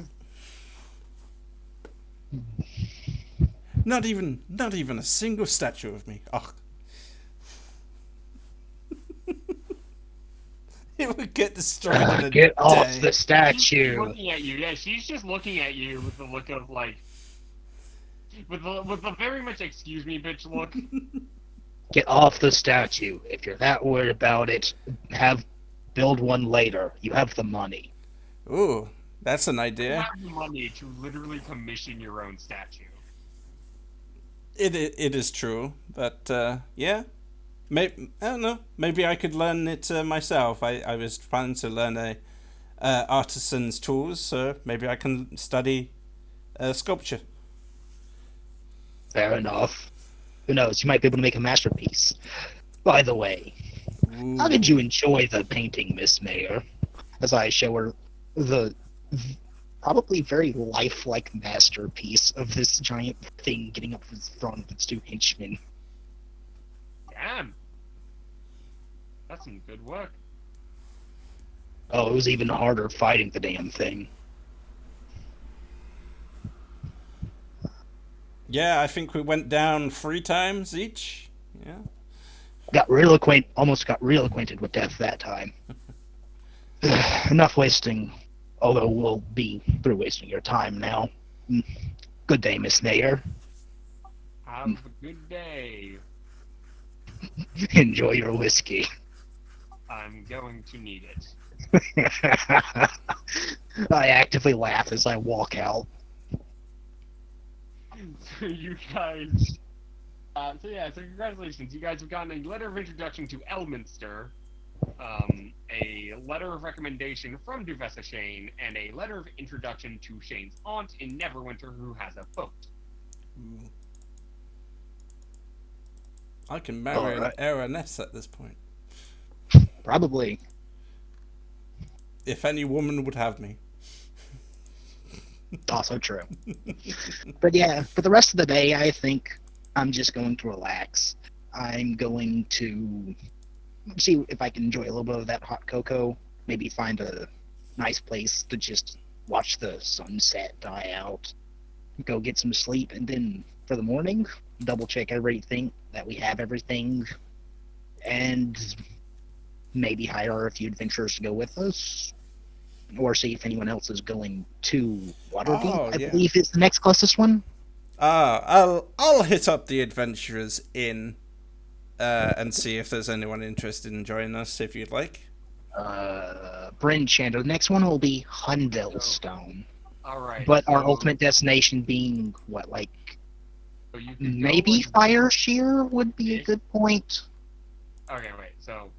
Not even a single statue of me. Ugh. It would get destroyed in a Get off day. the She's statue. looking at you. Yeah, she's just looking at you with the look of with the very much excuse me, bitch look. Get off the statue. If you're that worried about it, build one later. You have the money. Ooh, that's an You idea. have the money to literally commission your own statue. It is true, but yeah. Maybe I don't know. Maybe I could learn it myself. I was planning to learn artisan's tools, so maybe I can study sculpture. Fair enough. Who knows? You might be able to make a masterpiece. By the way, how did Ooh. you enjoy the painting, Miss Mayor? As I show her the probably very lifelike masterpiece of this giant thing getting up in front of its two henchmen. Damn. That's some good work. Oh, it was even harder fighting the damn thing. Yeah, I think we went down 3 times each. Yeah. Almost got real acquainted with death that time. Enough wasting, although we'll be through wasting your time now. Good day, Miss Mayor. Have a good day. Enjoy your whiskey. I'm going to need it. I actively laugh as I walk out. So you guys... so congratulations. You guys have gotten a letter of introduction to Elminster, a letter of recommendation from Duvessa Shane, and a letter of introduction to Shane's aunt in Neverwinter who has a boat. Ooh. I can marry an heiress at this point. Probably. If any woman would have me. Also true. But yeah, for the rest of the day, I think I'm just going to relax. I'm going to see if I can enjoy a little bit of that hot cocoa. Maybe find a nice place to just watch the sunset die out. Go get some sleep, and then for the morning, double check everything that we have everything, and maybe hire a few adventurers to go with us, or see if anyone else is going to Waterdeep. I believe is the next closest one. I'll hit up the Adventurers Inn and see if there's anyone interested in joining us, if you'd like. Bryn Chandler. The next one will be Hundelstone. Alright. But our ultimate destination being what, like so you could maybe go, like, Fireshear would be a good point. Okay, wait. So,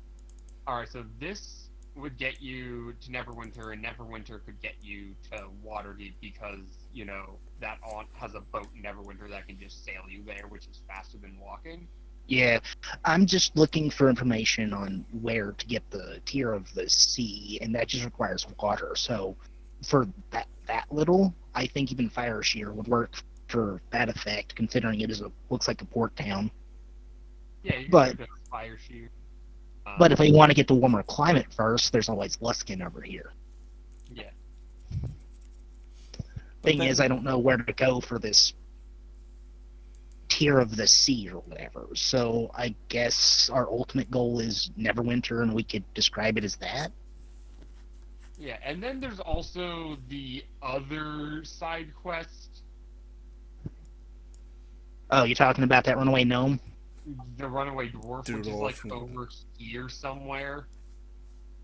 alright. So this would get you to Neverwinter, and Neverwinter could get you to Waterdeep because that aunt has a boat in Neverwinter that can just sail you there, which is faster than walking. Yeah, I'm just looking for information on where to get the Tear of the Sea, and that just requires water. So, for that little, I think even Fireshear would work for that effect, considering it looks like a port town. Yeah, you can But go to Fireshear. But if we want to get to warmer climate first, there's always Luskin over here. Yeah. Thing is, I don't know where to go for this Tear of the Sea or whatever. So I guess our ultimate goal is Neverwinter, and we could describe it as that. Yeah, and then there's also the other side quest. Oh, you're talking about that runaway gnome? The runaway dwarf, which is like over here somewhere.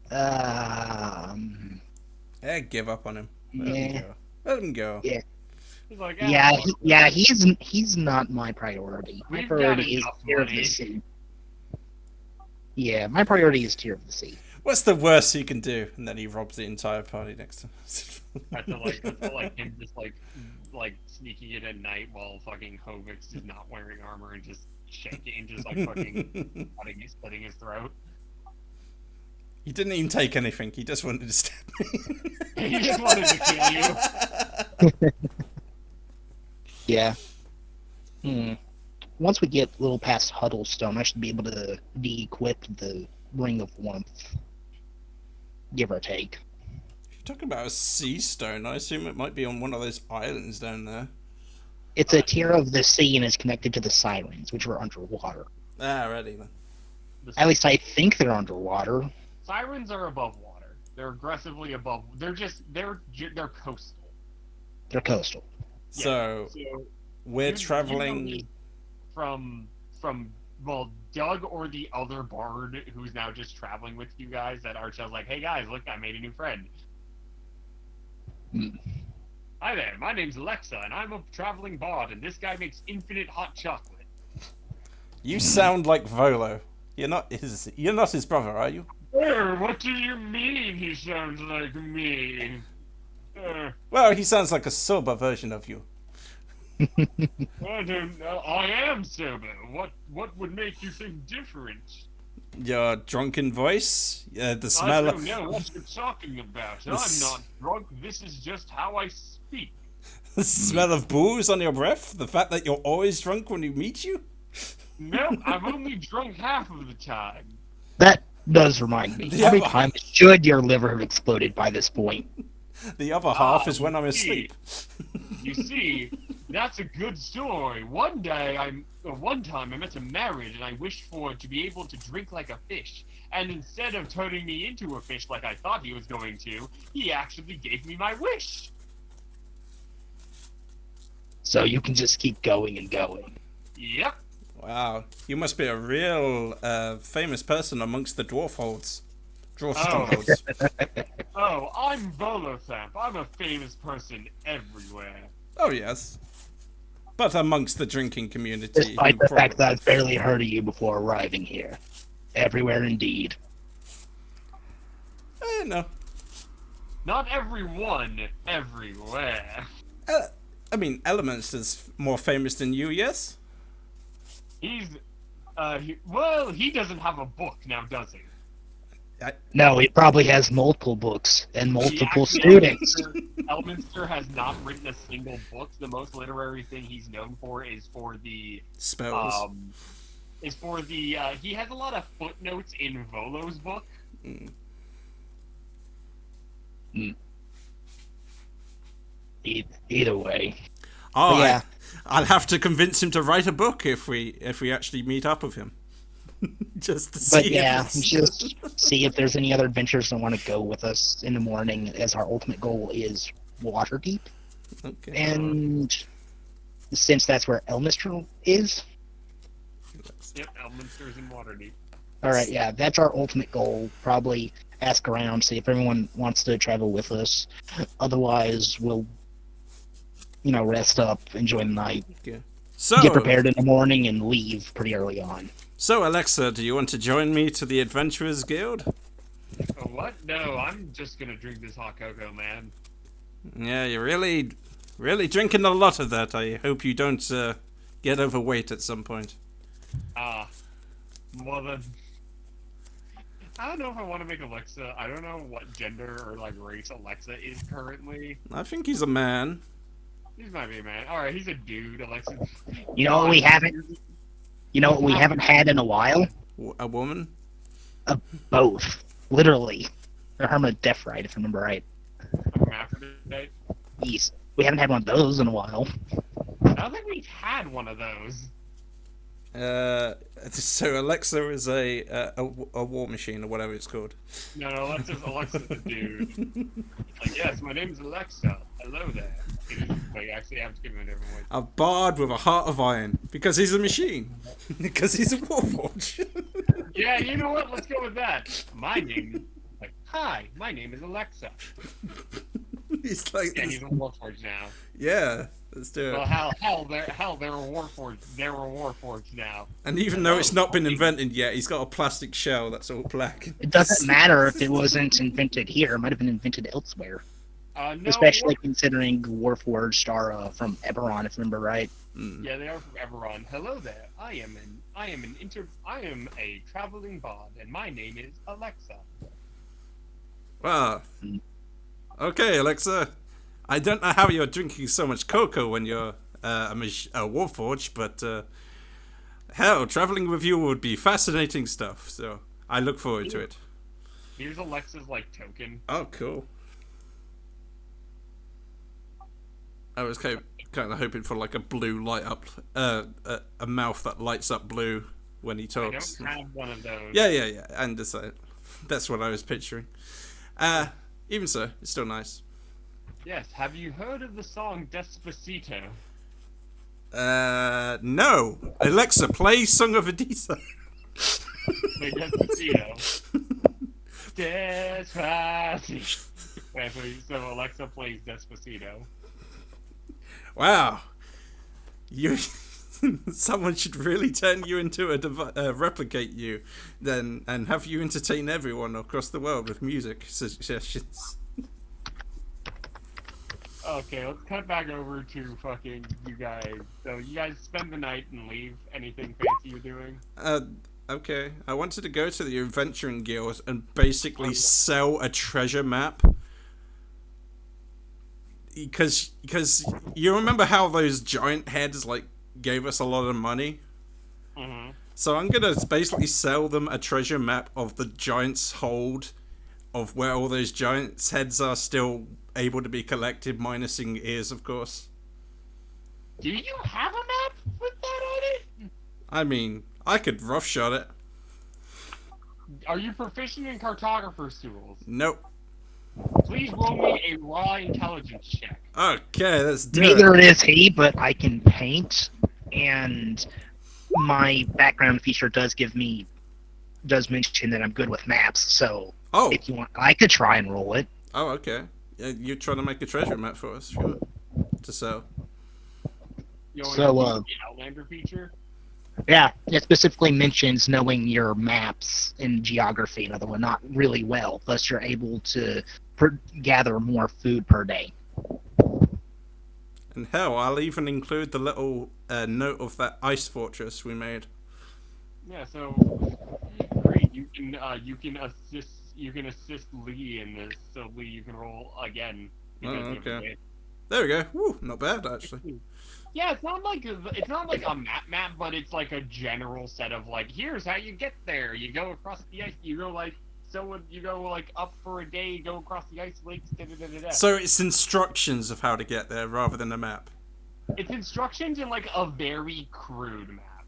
Yeah, give up on him. Let him go. Yeah. He's like, He's not my priority. My priority is Tear of the Sea. Yeah, my priority is Tear of the Sea. What's the worst he can do? And then he robs the entire party next time. That's like him just like sneaking in at night while fucking Hovix is not wearing armor and just shaking and just like fucking slitting his throat. He didn't even take anything. He just wanted to stab me. He just wanted to kill you. Yeah. Once we get a little past Huddlestone, I should be able to de-equip the Ring of Warmth. Give or take. If you're talking about a sea stone, I assume it might be on one of those islands down there. It's a Tear of the Sea and is connected to the Sirens, which are underwater. Alrighty then. At least I think they're underwater. Sirens are above water. They're aggressively above. They're coastal. They're coastal. So we're traveling from Doug or the other bard who's now just traveling with you guys. That Archel's like, hey guys, look, I made a new friend. Hi there, my name's Alexa, and I'm a traveling bard, and this guy makes infinite hot chocolate. You sound like Volo. You're not his brother, are you? What do you mean he sounds like me? Well, he sounds like a sober version of you. I don't know. I am sober. What would make you think different? Your drunken voice, the I smell, don't know what you're talking about. the, I'm not drunk. This is just how I speak. the smell of booze on your breath, the fact that you're always drunk when we meet you. Nope, I'm only drunk half of the time. That does remind me. The How many other- times should your liver have exploded by this point? The other half is you when I'm see. asleep. You see, that's a good story. One time I met a married and I wished for to be able to drink like a fish. And instead of turning me into a fish like I thought he was going to, he actually gave me my wish. So you can just keep going and going. Yep. Wow, you must be a real famous person amongst the dwarf strongholds. Oh, I'm Volothamp. I'm a famous person everywhere. Oh yes, but amongst the drinking community. Despite who the fact that I've barely heard of you before arriving here. Everywhere indeed. No. Not everyone, everywhere. I mean, Elements is more famous than you, yes? He's, he doesn't have a book now, does he? No, he probably has multiple books and multiple Actually, students. Elminster has not written a single book. The most literary thing he's known for is for the Spells. he has a lot of footnotes in Volo's book. Either way. Oh, yeah. I'll have to convince him to write a book if we actually meet up with him. Just to see But yeah, if it's... just see if there's any other adventures that want to go with us in the morning, as our ultimate goal is Waterdeep. Okay. And since that's where Elminster is, Yep, Elminster's in Waterdeep. alright, yeah, that's our ultimate goal. Probably ask around, see if everyone wants to travel with us. Otherwise, we'll, rest up, enjoy the night, Okay. So, get prepared in the morning, and leave pretty early on. So, Alexa, do you want to join me to the Adventurers Guild? Oh, what? No, I'm just gonna drink this hot cocoa, man. Yeah, you're really drinking a lot of that. I hope you don't get overweight at some point. Well then, I don't know if I want to make Alexa. I don't know what gender or race Alexa is currently. I think he's a man. He might be a man. All right, he's a dude. Alexa. You know what we haven't? You know what we haven't had in a while? A woman? Both. Literally. A hermaphrodite, if I remember right. Hermaphrodite. Yes. We haven't had one of those in a while. I don't think we've had one of those. So Alexa is a war machine or whatever it's called. No, Alexa's a dude. Yes, my name is Alexa. Hello there. Actually, I have to give him a different voice. A bard with a heart of iron because he's a machine. Because he's a warforged. Yeah, you know what? Let's go with that. My name, hi, my name is Alexa. He's like, Yeah, he's a warforged now. yeah, let's do it. Well, they're a warforged. They're a warforged now. And even though it's not been invented yet, he's got a plastic shell that's all black. It doesn't matter if it wasn't invented here. It might have been invented elsewhere. No, Especially considering Warforged are from Eberron, if I remember right. Yeah, they are from Eberron. Hello there. I am a traveling bard, and my name is Alexa. Wow. Okay, Alexa. I don't know how you're drinking so much cocoa when you're a warforged, but hell, traveling with you would be fascinating stuff. So I look forward to it. Here's Alexa's token. Oh, cool. I was kind of hoping for a blue light up, a mouth that lights up blue when he talks. I don't have one of those. Yeah. And that's what I was picturing. Even so, it's still nice. Yes. Have you heard of the song Despacito? No. Alexa, play Song of Adisa. Wait, Despacito. Despacito. Okay, so Alexa plays Despacito. Wow. You someone should really turn you into replicate you, then and have you entertain everyone across the world with music suggestions. Okay, let's cut back over to fucking you guys. So you guys spend the night and leave. Anything fancy you're doing? Okay. I wanted to go to the Adventuring Guild and basically sell a treasure map. Because you remember how those giant heads like gave us a lot of money? Mm-hmm. So I'm gonna basically sell them a treasure map of the giants' hold, of where all those giants' heads are still able to be collected, minusing ears, of course. Do you have a map with that on it? I mean, I could roughshod it. Are you proficient in cartographer's tools? Nope. Please roll me a raw intelligence check. Okay, let's do Neither it. is he, but I can paint, and my background feature does mention that I'm good with maps. So Oh. if you want, I could try and roll it. Oh, okay. You're trying to make a treasure map for us, sure. To sell. You So, the Outlander feature? Yeah, it specifically mentions knowing your maps and geography, in other words, not really well. Thus, you're able to gather more food per day. And hell, I'll even include the little note of that ice fortress we made. Yeah. So great. You can assist Lee in this. So Lee, you can roll again. Oh, because you have a okay. hit. There we go. Woo, not bad actually. Yeah, it's not like a map, but it's like a general set of like, here's how you get there. You go across the ice. You go like you go like up for a day. Go across the ice lakes. Da, da, da, da, da. So it's instructions of how to get there rather than a map. It's instructions in like a very crude map.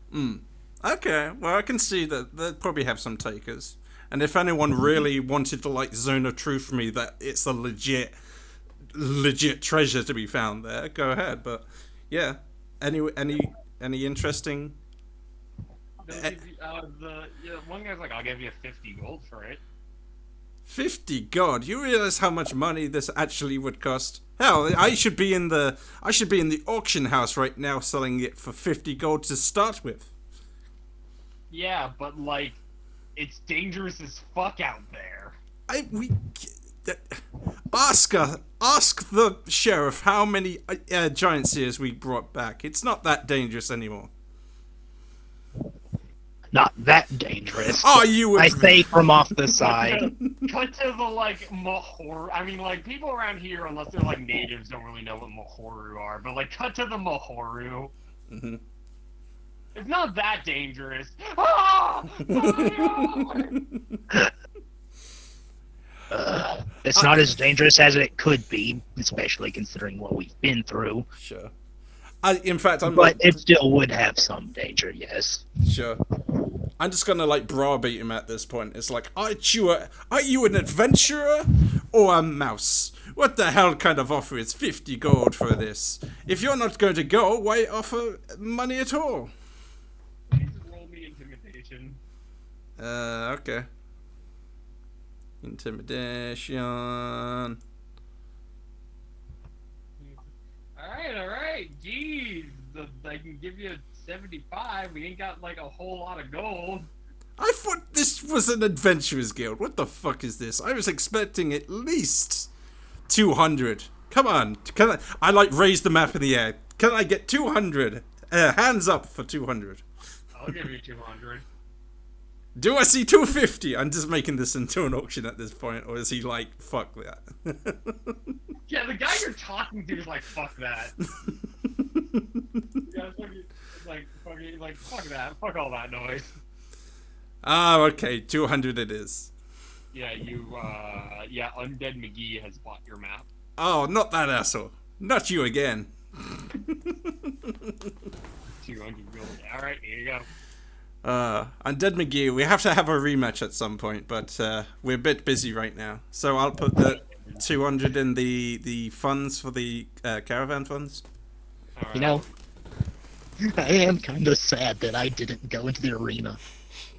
Okay, well I can see that they'd probably have some takers. And if anyone really wanted to like zone of truth me that it's a legit treasure to be found there, go ahead. But yeah, any interesting? One guy's like, I'll give you 50 gold for it. 50 God, you realize how much money this actually would cost? Hell, I should be in the auction house right now selling it for 50 gold to start with. Yeah, but like, it's dangerous as fuck out there. Ask the sheriff how many giant seers we brought back. It's not that dangerous anymore. Not that dangerous. Oh, you! I say from off the side. Cut to the like Mahoru. I mean, like people around here, unless they're like natives, don't really know what Mahoru are. But like, cut to the Mahoru. Mm-hmm. It's not that dangerous. Ah! It's not as dangerous as it could be, especially considering what we've been through. Sure. In fact, but it still would have some danger, yes. Sure. I'm just gonna like browbeat him at this point. It's like, are you an adventurer or a mouse? What the hell kind of offer is 50 gold for this? If you're not going to go, why offer money at all? Please roll me intimidation. Okay. Intimidation. Alright. Jeez. I can give you 75. We ain't got like a whole lot of gold. I thought this was an adventurers guild. What the fuck is this? I was expecting at least 200. Come on. I like raise the map in the air. Can I get 200? Hands up for 200. I'll give you 200. Do I see 250? I'm just making this into an auction at this point, or is he like, fuck that? Yeah, the guy you're talking to is like, fuck that. Yeah, it's like, fuck that. Fuck all that noise. Ah, okay, 200 it is. Yeah, Undead McGee has bought your map. Oh, not that asshole. Not you again. 200 gold. Alright, here you go. Undead McGee, we have to have a rematch at some point, but we're a bit busy right now. So I'll put the 200 in the funds for the caravan funds. Right. You know, I am kind of sad that I didn't go into the arena.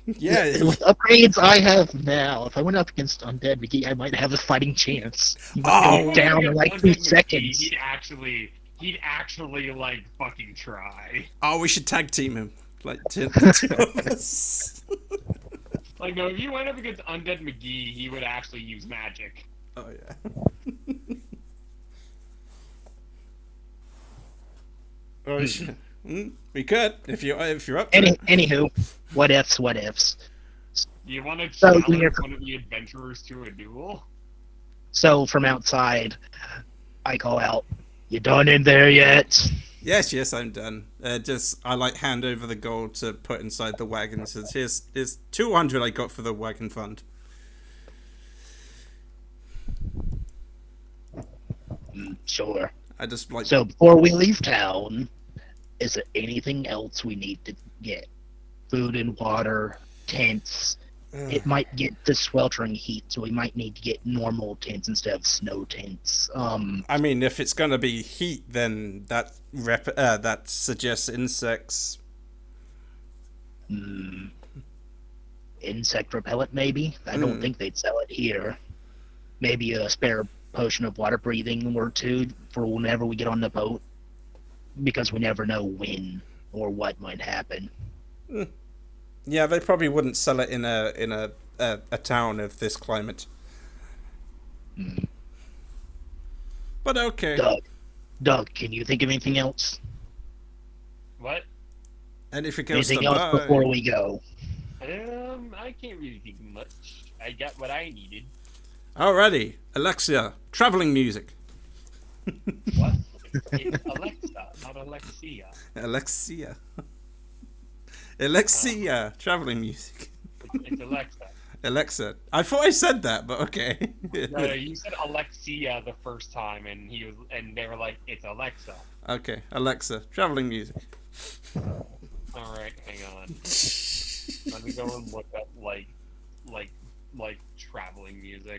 Yeah. With upgrades I have now, if I went up against Undead McGee, I might have a fighting chance. He might go down in like 2 seconds. He'd actually he'd actually like fucking try. Oh, we should tag team him. Like the two of us. Like, no, if you went up against Undead McGee, he would actually use magic. Oh yeah. Oh shit. We could if you're up to it. Anywho, what ifs. Do you want to So challenge we're- one of the adventurers to a duel? So from outside, I call out, "You done in there yet?" Yes, I'm done. Just I like hand over the gold to put inside the wagon. Says here's 200 I got for the wagon fund. Sure. I just like So before we leave town, is there anything else we need to get? Food and water, tents. It might get the sweltering heat, so we might need to get normal tents instead of snow tents. I mean, if it's gonna be heat, then that suggests insects. Insect repellent, maybe? I don't think they'd sell it here. Maybe a spare potion of water breathing or two for whenever we get on the boat, because we never know when or what might happen. Yeah, they probably wouldn't sell it in a town of this climate. But okay. Doug, can you think of anything else? What? Anything else Anything to else buy? before we go? I can't really think much. I got what I needed. Alrighty, Alexia, traveling music. What? It's Alexa, not Alexia. Alexia, traveling music. It's Alexa. Alexa. I thought I said that, but okay. No, you said Alexia the first time, and they were like, "It's Alexa." Okay, Alexa, traveling music. All right, hang on. Let me go and look up like traveling music.